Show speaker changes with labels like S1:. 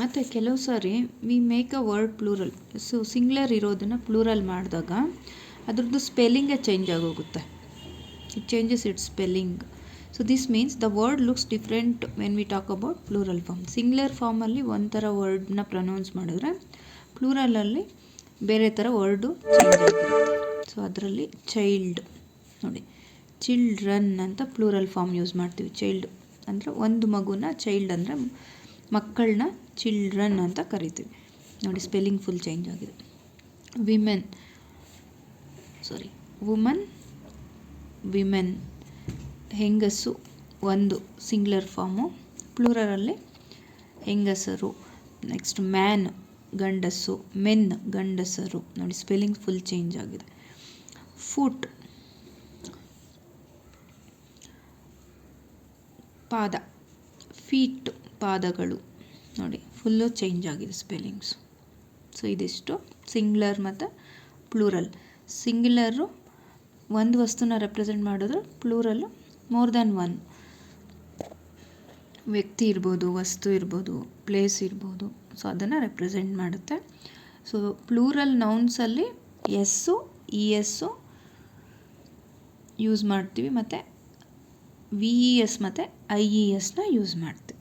S1: ಮತ್ತು ಕೆಲವು ಸಾರಿ we make a word plural. So singular ಇರೋದನ್ನು ಪ್ಲೂರಲ್ ಮಾಡಿದಾಗ ಅದ್ರದ್ದು ಸ್ಪೆಲ್ಲಿಂಗೇ ಚೇಂಜ್ ಆಗೋಗುತ್ತೆ. It changes its spelling. So this means the word looks different when we talk about plural form. Singular ಫಾರ್ಮಲ್ಲಿ ಒಂಥರ ವರ್ಡ್ನ ಪ್ರೊನೌನ್ಸ್ ಮಾಡಿದ್ರೆ ಪ್ಲೂರಲಲ್ಲಿ ಬೇರೆ ಥರ ವರ್ಡು ಚೇಂಜ್ ಆಗಿರುತ್ತೆ. ಸೊ ಅದರಲ್ಲಿ ಚೈಲ್ಡ್ ನೋಡಿ, ಚಿಲ್ಡ್ರನ್ ಅಂತ ಪ್ಲೂರಲ್ ಫಾರ್ಮ್ ಯೂಸ್ ಮಾಡ್ತೀವಿ. ಚೈಲ್ಡ್ ಅಂದರೆ ಒಂದು ಮಗುನ, ಚೈಲ್ಡ್ ಅಂದರೆ ಮಕ್ಕಳನ್ನ ಚಿಲ್ಡ್ರನ್ ಅಂತ ಕರಿತೀವಿ. ನೋಡಿ ಸ್ಪೆಲ್ಲಿಂಗ್ ಫುಲ್ ಚೇಂಜ್ ಆಗಿದೆ. ವುಮನ್, ವಿಮೆನ್, ಹೆಂಗಸು ಒಂದು ಸಿಂಗ್ಯುಲರ್ ಫಾರ್ಮು, ಪ್ಲೂರಲಲ್ಲಿ ಹೆಂಗಸರು. ನೆಕ್ಸ್ಟ್ ಮ್ಯಾನ್ ಗಂಡಸು, ಮೆನ್ ಗಂಡಸರು. ನೋಡಿ ಸ್ಪೆಲ್ಲಿಂಗ್ ಫುಲ್ ಚೇಂಜ್ ಆಗಿದೆ. ಫುಟ್ ಪಾದ, ಫೀಟ್ ಪಾದಗಳು. ನೋಡಿ ಫುಲ್ಲು ಚೇಂಜ್ ಆಗಿದೆ ಸ್ಪೆಲ್ಲಿಂಗ್ಸು. ಸೊ ಇದಿಷ್ಟು ಸಿಂಗ್ಯುಲರ್ ಮತ್ತು ಪ್ಲೂರಲ್. ಸಿಂಗ್ಯುಲರು ಒಂದು ವಸ್ತುನ ರೆಪ್ರೆಸೆಂಟ್ ಮಾಡಿದ್ರೆ ಪ್ಲೂರಲ್ಲು ಮೋರ್ ದ್ಯಾನ್ ಒನ್. ವ್ಯಕ್ತಿ ಇರ್ಬೋದು, ವಸ್ತು ಇರ್ಬೋದು, ಪ್ಲೇಸ್ ಇರ್ಬೋದು. ಸೊ ಅದನ್ನು ರೆಪ್ರೆಸೆಂಟ್ ಮಾಡುತ್ತೆ. ಸೊ ಪ್ಲೂರಲ್ ನೌನ್ಸಲ್ಲಿ ಎಸ್ಸು, ಇ ಎಸ್ಸು ಯೂಸ್ ಮಾಡ್ತೀವಿ ಮತ್ತು ವಿ ಇ ಎಸ್ ಮತ್ತು ಐ ಇ ಎಸ್ನ ಯೂಸ್ ಮಾಡ್ತೀವಿ.